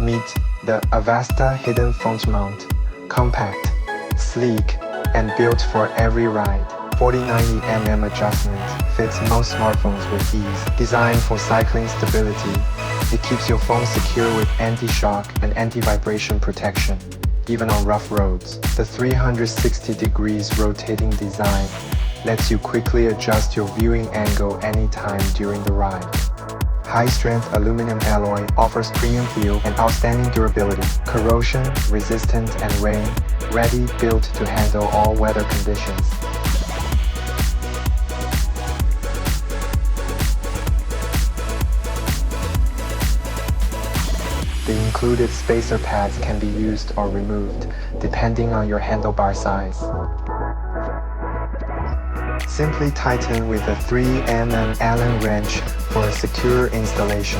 Meet the AVASTA hidden phone mount. Compact, sleek, and built for every ride. 40-90mm adjustment fits most smartphones with ease. Designed for cycling stability, it keeps your phone secure with anti-shock and anti-vibration protection, even on rough roads. The 360 degrees rotating design lets you quickly adjust your viewing angle anytime during the ride. High-strength aluminum alloy offers premium feel and outstanding durability. Corrosion, resistant, and rain-ready, built to handle all weather conditions. The included spacer pads can be used or removed, depending on your handlebar size. Simply tighten with a 3mm Allen wrench for a secure installation.